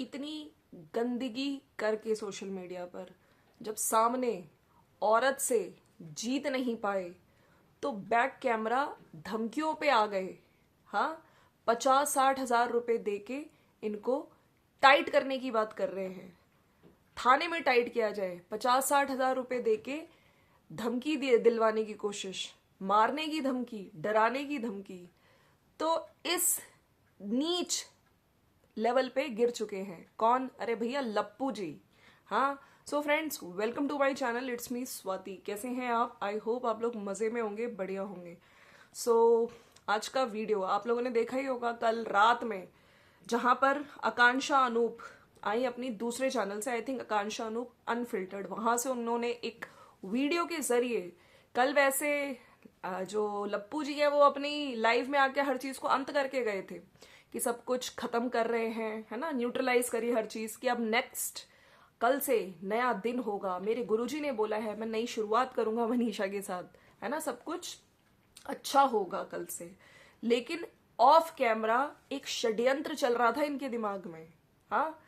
इतनी गंदगी करके सोशल मीडिया पर जब सामने औरत से जीत नहीं पाए तो बैक कैमरा धमकियों पे आ गए। हाँ, 50-60 हज़ार रुपए देके इनको टाइट करने की बात कर रहे हैं। थाने में टाइट किया जाए, 50-60 हज़ार रुपए देके धमकी दिलवाने की कोशिश, मारने की धमकी, डराने की धमकी। तो इस नीच लेवल पे गिर चुके हैं। कौन? अरे भैया लप्पू जी। हाँ, so friends, welcome to my channel, it's me Swati. कैसे हैं आप? आई होप आप लोग मजे में होंगे, बढ़िया होंगे। सो आज का वीडियो आप लोगों ने देखा ही होगा कल रात में, जहां पर आकांक्षा अनूप आई अपनी दूसरे चैनल से, I think Akanksha Anup unfiltered, वहां से उन्होंने एक वीडियो के जरिए कल वैसे जो लप्पू जी है वो अपनी लाइफ में आके हर चीज को अंत करके गए थे कि सब कुछ खत्म कर रहे हैं, है ना, न्यूट्रलाइज करी हर चीज कि अब नेक्स्ट कल से नया दिन होगा। मेरे गुरुजी ने बोला है मैं नई शुरुआत करूंगा मनीषा के साथ, है ना, सब कुछ अच्छा होगा कल से। लेकिन ऑफ कैमरा एक षड्यंत्र चल रहा था इनके दिमाग में। हाँ,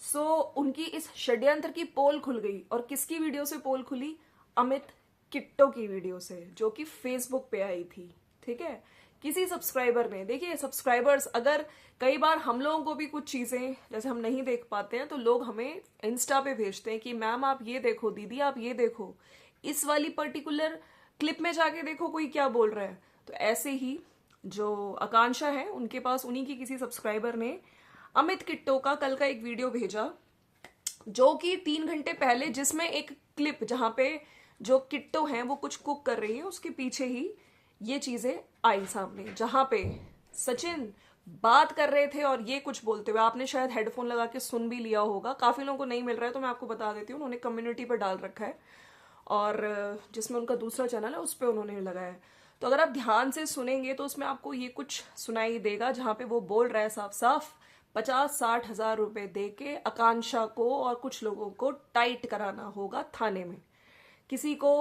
सो उनकी इस षड्यंत्र की पोल खुल गई। और किसकी वीडियो से पोल खुली? अमित किट्टो की वीडियो से, जो कि फेसबुक पे आई थी। ठीक है, किसी सब्सक्राइबर ने, देखिए सब्सक्राइबर्स, अगर कई बार हम लोगों को भी कुछ चीजें जैसे हम नहीं देख पाते हैं तो लोग हमें इंस्टा पे भेजते हैं कि मैम आप ये देखो, दीदी आप ये देखो, इस वाली पर्टिकुलर क्लिप में जाके देखो कोई क्या बोल रहा है। तो ऐसे ही जो आकांक्षा है उनके पास उन्हीं की किसी सब्सक्राइबर ने अमित किट्टो का कल का एक वीडियो भेजा, जो कि 3 घंटे पहले, जिसमें एक क्लिप जहां पे जो किट्टो हैं वो कुछ कुक कर रही है, उसके पीछे ही ये चीजें आई सामने, जहां पे सचिन बात कर रहे थे और ये कुछ बोलते हुए, आपने शायद हेडफोन लगा के सुन भी लिया होगा, काफी लोगों को नहीं मिल रहा है तो मैं आपको बता देती हूँ, उन्होंने कम्युनिटी पर डाल रखा है और जिसमें उनका दूसरा चैनल है उस पर उन्होंने लगाया है। तो अगर आप ध्यान से सुनेंगे तो उसमें आपको ये कुछ सुनाई देगा, जहां पे वो बोल रहा है साफ साफ 50-60 हज़ार रुपए दे के आकांक्षा को और कुछ लोगों को टाइट कराना होगा थाने में। किसी को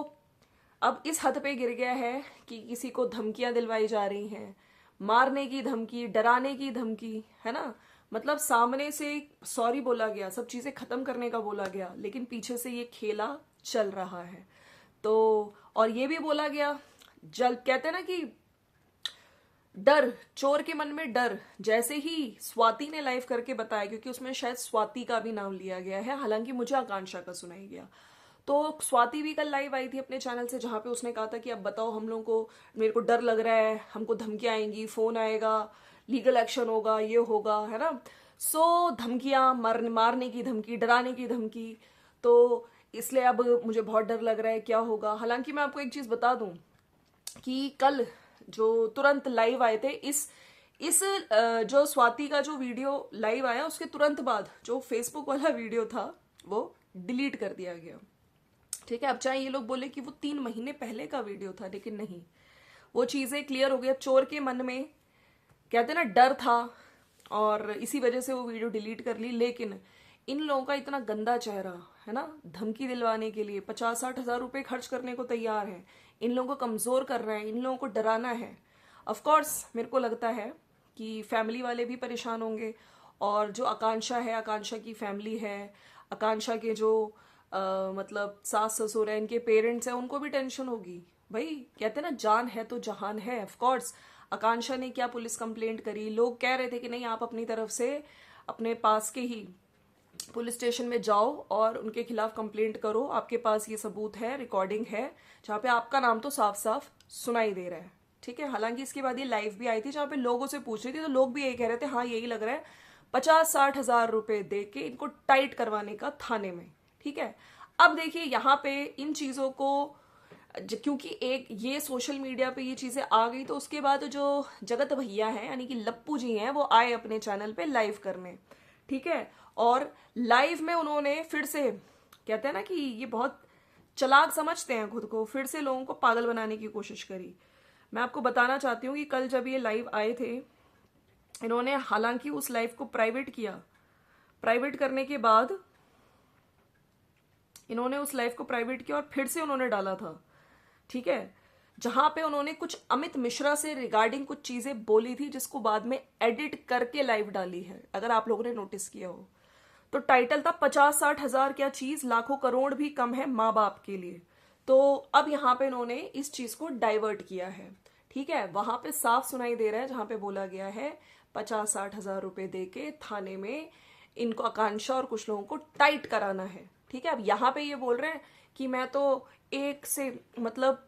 अब इस हद पे गिर गया है कि किसी को धमकियां दिलवाई जा रही हैं, मारने की धमकी, डराने की धमकी, है ना, मतलब सामने से सॉरी बोला गया, सब चीजें खत्म करने का बोला गया, लेकिन पीछे से ये खेला चल रहा है। तो और ये भी बोला गया, जल कहते हैं ना कि डर, चोर के मन में डर, जैसे ही स्वाति ने लाइव करके बताया, क्योंकि उसमें शायद स्वाति का भी नाम लिया गया है, हालांकि मुझे आकांक्षा का सुनाई गया। तो स्वाति भी कल लाइव आई थी अपने चैनल से, जहां पे उसने कहा था कि अब बताओ हम लोगों को, मेरे को डर लग रहा है, हमको धमकियां आएंगी, फोन आएगा, लीगल एक्शन होगा, ये होगा, है ना। सो धमकियां, मारने की धमकी, डराने की धमकी, तो इसलिए अब मुझे बहुत डर लग रहा है क्या होगा। हालांकि मैं आपको एक चीज बता दूं कि कल जो तुरंत लाइव आए थे, इस जो स्वाति का जो वीडियो लाइव आया उसके तुरंत बाद जो फेसबुक वाला वीडियो था वो डिलीट कर दिया गया। ठीक है, अब चाहे ये लोग बोले कि वो 3 महीने पहले का वीडियो था, लेकिन नहीं, वो चीजें क्लियर हो गया। चोर के मन में, कहते ना, डर था और इसी वजह से वो वीडियो डिलीट कर ली। लेकिन इन लोगों का इतना गंदा चेहरा, है ना, धमकी दिलवाने के लिए 50-60 हज़ार रुपए खर्च करने को तैयार है, इन लोगों को कमजोर कर रहे हैं, इन लोगों को डराना है। ऑफ कोर्स मेरे को लगता है कि फैमिली वाले भी परेशान होंगे, और जो आकांक्षा है, आकांक्षा की फैमिली है, आकांक्षा के जो मतलब सास ससुर है, इनके पेरेंट्स हैं, उनको भी टेंशन होगी। भाई कहते हैं ना, जान है तो जहान है। ऑफ कोर्स आकांक्षा ने क्या पुलिस कंप्लेंट करी, लोग कह रहे थे कि नहीं आप अपनी तरफ से अपने पास के ही पुलिस स्टेशन में जाओ और उनके खिलाफ कंप्लेंट करो, आपके पास ये सबूत है, रिकॉर्डिंग है, जहाँ पे आपका नाम तो साफ साफ सुनाई दे रहा है। ठीक है, हालांकि इसके बाद ये लाइव भी आई थी जहाँ पे लोगों से पूछ रही थी, तो लोग भी यही कह रहे थे, हाँ यही लग रहा है, 50-60 हज़ार रुपए दे के इनको टाइट करवाने का थाने में। ठीक है, अब देखिए यहाँ पे इन चीजों को, क्योंकि एक ये सोशल मीडिया पे ये चीजें आ गई, तो उसके बाद जो जगत भैया हैं यानी कि लप्पू जी हैं, वो आए अपने चैनल पे लाइव करने। ठीक है, और लाइव में उन्होंने फिर से, कहते हैं ना कि ये बहुत चालाक समझते हैं खुद को, फिर से लोगों को पागल बनाने की कोशिश करी। मैं आपको बताना चाहती हूँ कि कल जब ये लाइव आए थे, इन्होंने हालांकि उस लाइव को प्राइवेट किया, प्राइवेट करने के बाद इन्होंने उस लाइव को प्राइवेट किया और फिर से उन्होंने डाला था। ठीक है, जहां पे उन्होंने कुछ अमित मिश्रा से रिगार्डिंग कुछ चीजें बोली थी, जिसको बाद में एडिट करके लाइव डाली है, अगर आप लोगों ने नोटिस किया हो। तो टाइटल था 50-60 हजार क्या चीज, लाखों करोड़ भी कम है माँ बाप के लिए। तो अब यहाँ पे इन्होंने इस चीज को डाइवर्ट किया है। ठीक है, वहां पे साफ सुनाई दे रहा है जहां पे बोला गया है 50-60 हजार रुपए दे के थाने में इनको, आकांक्षा और कुछ लोगों को टाइट कराना है। ठीक है, अब यहाँ पे ये बोल रहे हैं कि मैं तो एक से मतलब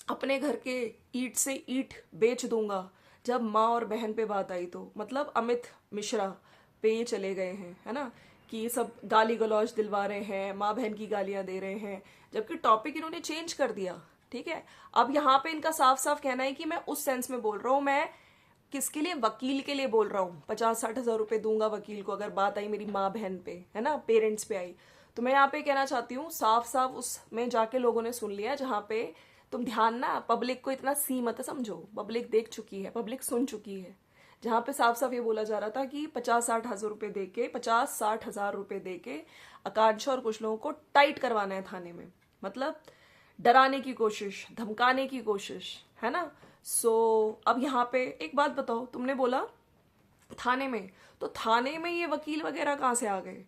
अपने घर के ईंट से ईंट बेच दूंगा। जब माँ और बहन पे बात आई तो मतलब अमित मिश्रा पे ये चले गए हैं, है ना, कि ये सब गाली गलौज दिलवा रहे हैं, माँ बहन की गालियां दे रहे हैं, जबकि टॉपिक इन्होंने चेंज कर दिया। ठीक है, अब यहाँ पे इनका साफ साफ कहना है कि मैं उस सेंस में बोल रहा हूँ, मैं किसके लिए, वकील के लिए बोल रहा हूँ, 50-60 हजार रुपए दूंगा वकील को अगर बात आई मेरी माँ बहन पे, है ना, पेरेंट्स पे आई। तो मैं यहाँ पे कहना चाहती हूँ साफ साफ, उसमें जाके लोगों ने सुन लिया जहाँ पे तुम ध्यान ना पब्लिक को इतना सी मत समझो, पब्लिक देख चुकी है, पब्लिक सुन चुकी है, जहां पे साफ साफ ये बोला जा रहा था कि 50-60 हजार रुपए दे के आकांक्षा और कुछ लोगों को टाइट करवाना है थाने में, मतलब डराने की कोशिश, धमकाने की कोशिश, है ना। सो अब यहाँ पे एक बात बताओ, तुमने बोला थाने में, तो थाने में ये वकील वगैरह कहाँ से आ गए?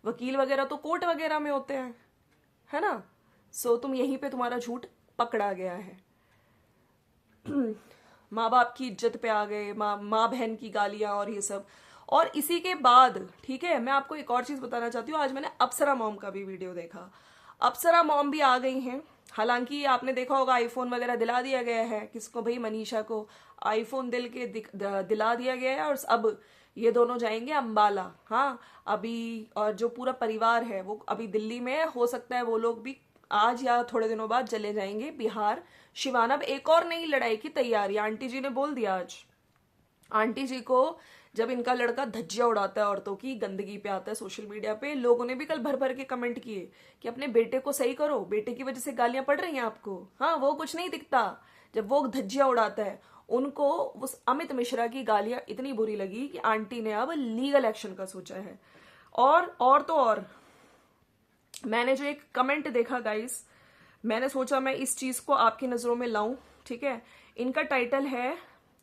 वकील वगैरह तो कोर्ट वगैरह में होते हैं, है ना। सो तुम यहीं पे तुम्हारा झूठ पकड़ा गया है। माँ बाप की इज्जत पे आ गए, माँ बहन की गालियां और ये सब। और इसी के बाद, ठीक है, मैं आपको एक और चीज बताना चाहती हूँ, आज मैंने अप्सरा मॉम का भी वीडियो देखा। अप्सरा मॉम भी आ गई हैं। हालांकि आपने देखा होगा आईफोन वगैरह दिला दिया गया है, किसको भाई, मनीषा को आईफोन दिला दिया गया है, और अब ये दोनों जाएंगे अंबाला। हाँ, अभी और जो पूरा परिवार है वो अभी दिल्ली में है, हो सकता है वो लोग भी आज या थोड़े दिनों बाद चले जाएंगे बिहार। शिवाना, अब एक और नई लड़ाई की तैयारी आंटी जी ने बोल दिया आज। आंटी जी को जब इनका लड़का धज्जियां उड़ाता है औरतों की, गंदगी पे आता है सोशल मीडिया पे, लोगों ने भी कल भर भर के कमेंट किए कि अपने बेटे को सही करो, बेटे की वजह से गालियां पड़ रही हैं आपको। हाँ, वो कुछ नहीं दिखता जब वो धज्जियां उड़ाता है। उनको उस अमित मिश्रा की गालियां इतनी बुरी लगी कि आंटी ने अब लीगल एक्शन का सोचा है। और तो और मैंने जो एक कमेंट देखा गाइस, मैंने सोचा मैं इस चीज को आपकी नजरों में लाऊं। ठीक है, इनका टाइटल है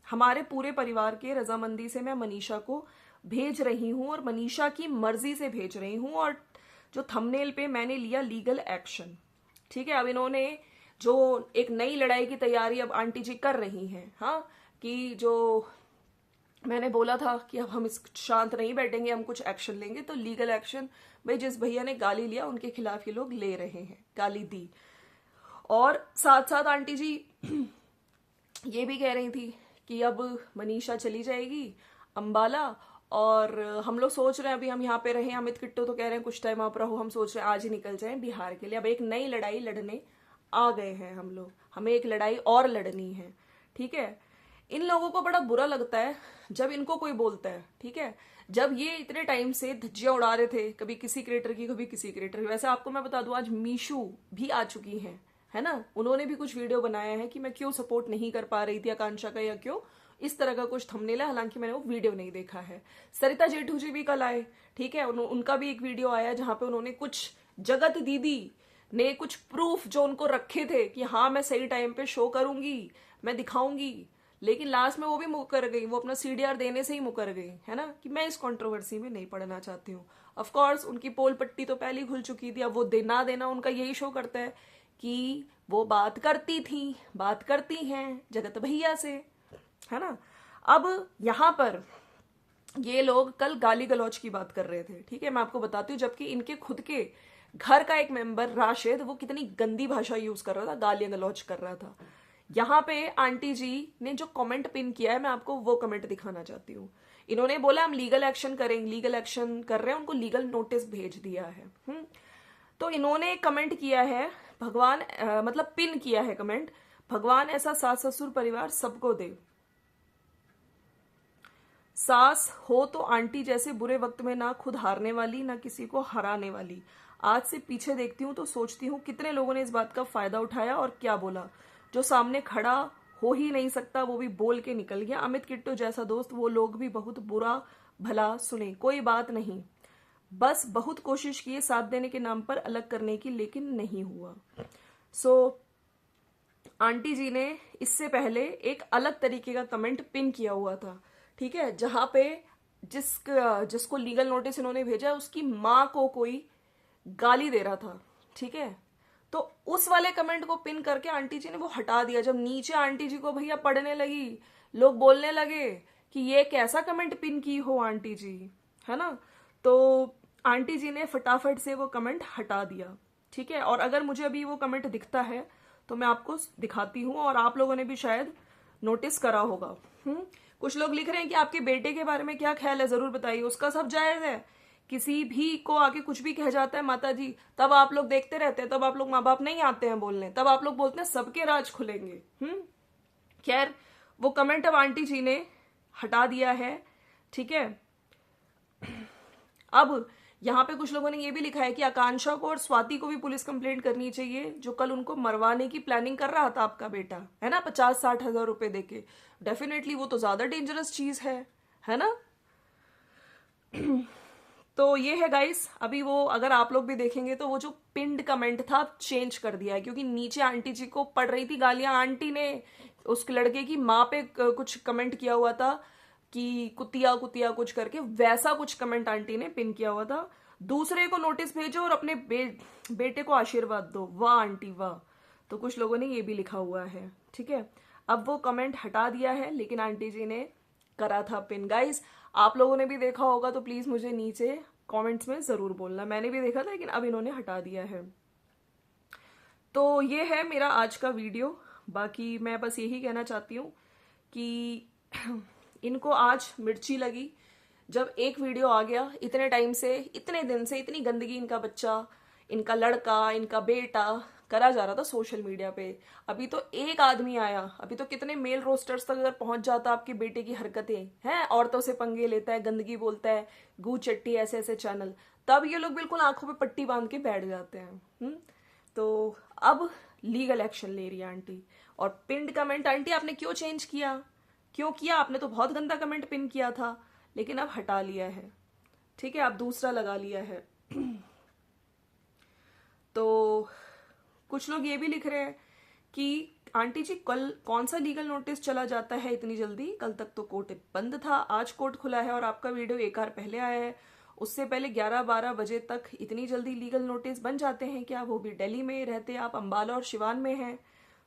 हमारे पूरे परिवार के रजामंदी से मैं मनीषा को भेज रही हूं और मनीषा की मर्जी से भेज रही हूं, और जो थंबनेल पे मैंने लिया लीगल एक्शन। ठीक है, अब इन्होंने जो एक नई लड़ाई की तैयारी अब आंटी जी कर रही हैं, हाँ, कि जो मैंने बोला था कि अब हम इस शांत नहीं बैठेंगे, हम कुछ एक्शन लेंगे, तो लीगल एक्शन। भाई जिस भैया ने गाली लिया उनके खिलाफ ये लोग ले रहे हैं, गाली दी। और साथ साथ आंटी जी ये भी कह रही थी कि अब मनीषा चली जाएगी अंबाला, और हम लोग सोच रहे हैं अभी हम यहाँ पे रहें। अमित किट्टू तो कह रहे हैं कुछ टाइम आप रहो, हम सोच रहे हैं आज ही निकल जाएं बिहार के लिए। अब एक नई लड़ाई लड़ने आ गए हैं हम लोग, हमें एक लड़ाई और लड़नी है। ठीक है, इन लोगों को बड़ा बुरा लगता है जब इनको कोई बोलता है। ठीक है, जब ये इतने टाइम से धज्जियां उड़ा रहे थे, कभी किसी क्रिएटर की कभी किसी क्रिएटर की। वैसे आपको मैं बता दूं आज मीशू भी आ चुकी हैं, है ना, उन्होंने भी कुछ वीडियो बनाया है कि मैं क्यों सपोर्ट नहीं कर पा रही थी आकांक्षा का, या क्यों इस तरह का कुछ थंबनेल है, हालांकि मैंने वो वीडियो नहीं देखा है। सरिता जेठू जी भी कल आए। ठीक है, उनका भी एक वीडियो आया जहां पे उन्होंने कुछ, जगत दीदी ने कुछ प्रूफ जो उनको रखे थे कि हाँ मैं सही टाइम पे शो करूंगी, मैं दिखाऊंगी, लेकिन लास्ट में वो भी मुकर गई, वो अपना सीडीआर देने से ही मुकर गई, है ना, कि मैं इस कंट्रोवर्सी में नहीं पढ़ना चाहती हूँ। ऑफ कोर्स उनकी पोल पट्टी तो पहले ही खुल चुकी थी, अब वो देना देना उनका यही शो करता है कि वो बात करती थी, बात करती हैं जगत भैया से, है ना। अब यहां पर ये लोग कल गाली गलौज की बात कर रहे थे। ठीक है, मैं आपको बताती हूँ, जबकि इनके खुद के घर का एक मेंबर राशिद, वो कितनी गंदी भाषा यूज कर रहा था, गालियां गलौज कर रहा था। यहाँ पे आंटी जी ने जो कमेंट पिन किया है, मैं आपको वो कमेंट दिखाना चाहती हूँ। इन्होंने बोला हम लीगल एक्शन करेंगे, लीगल एक्शन कर रहे हैं, उनको लीगल नोटिस भेज दिया है। तो इन्होंने कमेंट किया है, भगवान मतलब पिन किया है कमेंट, भगवान ऐसा सास ससुर परिवार सबको दे। सास हो तो आंटी जैसे बुरे वक्त में ना खुद हारने वाली, ना किसी को हराने वाली। आज से पीछे देखती हूँ तो सोचती हूँ कितने लोगों ने इस बात का फायदा उठाया और क्या बोला। जो सामने खड़ा हो ही नहीं सकता वो भी बोल के निकल गया। अमित किट्टू जैसा दोस्त, वो लोग भी बहुत बुरा भला सुने, कोई बात नहीं, बस बहुत कोशिश की साथ देने के नाम पर अलग करने की, लेकिन नहीं हुआ। आंटी जी ने इससे पहले एक अलग तरीके का कमेंट पिन किया हुआ था। ठीक है, जहां पे जिसको लीगल नोटिस इन्होंने भेजा उसकी माँ को कोई गाली दे रहा था, ठीक है। तो उस वाले कमेंट को पिन करके आंटी जी ने वो हटा दिया। जब नीचे आंटी जी को भैया पढ़ने लगी, लोग बोलने लगे कि ये कैसा कमेंट पिन की हो आंटी जी, है ना। तो आंटी जी ने फटाफट से वो कमेंट हटा दिया, ठीक है। और अगर मुझे अभी वो कमेंट दिखता है तो मैं आपको दिखाती हूँ, और आप लोगों ने भी शायद नोटिस करा होगा। कुछ लोग लिख रहे हैं कि आपके बेटे के बारे में क्या ख्याल है, जरूर बताइए। उसका सब जायज है, किसी भी को आके कुछ भी कह जाता है माता जी, तब आप लोग देखते रहते हैं, तब आप लोग माँ बाप नहीं आते हैं बोलने, तब आप लोग बोलते हैं सबके राज खुलेंगे। खैर, वो कमेंट अब आंटी जी ने हटा दिया है, ठीक है। अब यहाँ पे कुछ लोगों ने ये भी लिखा है कि आकांक्षा को और स्वाति को भी पुलिस कंप्लेंट करनी चाहिए, जो कल उनको मरवाने की प्लानिंग कर रहा था आपका बेटा, है ना, 50-60 हजार रुपए देके। डेफिनेटली वो तो ज्यादा डेंजरस चीज है ना। तो ये है गाइस। अभी वो अगर आप लोग भी देखेंगे तो वो जो पिंड कमेंट था चेंज कर दिया है, क्योंकि नीचे आंटी जी को पड़ रही थी गालियां। आंटी ने उस लड़के की माँ पे कुछ कमेंट किया हुआ था कि कुतिया कुतिया कुछ करके, वैसा कुछ कमेंट आंटी ने पिन किया हुआ था। दूसरे को नोटिस भेजो और अपने बेटे को आशीर्वाद दो, वाह आंटी वाह। तो कुछ लोगों ने ये भी लिखा हुआ है, ठीक है। अब वो कमेंट हटा दिया है, लेकिन आंटी जी ने करा था पिन। गाइस, आप लोगों ने भी देखा होगा तो प्लीज मुझे नीचे कमेंट्स में जरूर बोलना। मैंने भी देखा था, लेकिन अब इन्होंने हटा दिया है। तो ये है मेरा आज का वीडियो। बाकी मैं बस यही कहना चाहती हूँ कि इनको आज मिर्ची लगी जब एक वीडियो आ गया। इतने टाइम से, इतने दिन से इतनी गंदगी इनका बच्चा, इनका लड़का, इनका बेटा करा जा रहा था सोशल मीडिया पे। अभी तो एक आदमी आया, अभी तो कितने मेल रोस्टर्स तक अगर पहुंच जाता आपके बेटे की हरकतें हैं, औरतों से पंगे लेता है, गंदगी बोलता है, गू चट्टी, ऐसे ऐसे चैनल, तब ये लोग बिल्कुल आंखों पे पट्टी बांध के बैठ जाते हैं। तो अब लीगल एक्शन ले रही है आंटी। और पिंड कमेंट, आंटी आपने क्यों चेंज किया, क्यों किया आपने? तो बहुत गंदा कमेंट पिन किया था, लेकिन अब हटा लिया है, ठीक है, अब दूसरा लगा लिया है। तो कुछ लोग ये भी लिख रहे हैं कि आंटी जी कल कौन सा लीगल नोटिस चला जाता है इतनी जल्दी, कल तक तो कोर्ट बंद था, आज कोर्ट खुला है और आपका वीडियो एक बार पहले आया है। उससे पहले 11-12 बजे तक इतनी जल्दी लीगल नोटिस बन जाते हैं क्या? वो भी दिल्ली में रहते, आप अंबाला और सिवान में हैं।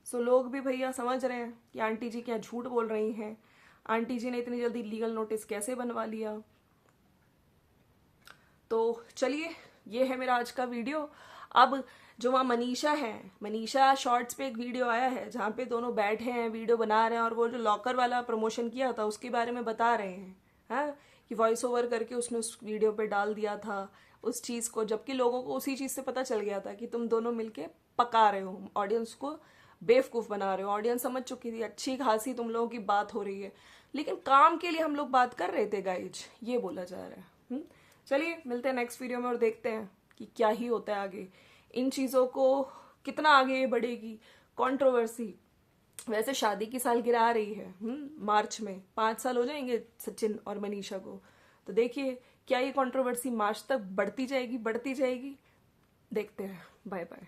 सो लोग भी भैया समझ रहे हैं कि आंटी जी क्या झूठ बोल रही हैं, आंटी जी ने इतनी जल्दी लीगल नोटिस कैसे बनवा लिया। तो चलिए, ये है मेरा आज का वीडियो। अब जो वहाँ मनीषा है, मनीषा शॉर्ट्स पे एक वीडियो आया है जहाँ पे दोनों बैठे हैं, वीडियो बना रहे हैं, और वो जो लॉकर वाला प्रमोशन किया था उसके बारे में बता रहे हैं, हाँ, कि वॉइस ओवर करके उसने उस वीडियो पे डाल दिया था उस चीज़ को, जबकि लोगों को उसी चीज़ से पता चल गया था कि तुम दोनों मिलके पका रहे हो, ऑडियंस को बेवकूफ़ बना रहे हो। ऑडियंस समझ चुकी थी, अच्छी खासी तुम लोगों की बात हो रही है, लेकिन काम के लिए हम लोग बात कर रहे थे गाइज, ये बोला जा रहा है। चलिए, मिलते हैं नेक्स्ट वीडियो में और देखते हैं कि क्या ही होता है आगे, इन चीज़ों को कितना आगे बढ़ेगी कंट्रोवर्सी। वैसे शादी की सालगिरह आ रही है मार्च में, 5 साल हो जाएंगे सचिन और मनीषा को। तो देखिए क्या ये कंट्रोवर्सी मार्च तक बढ़ती जाएगी, देखते हैं। Bye bye.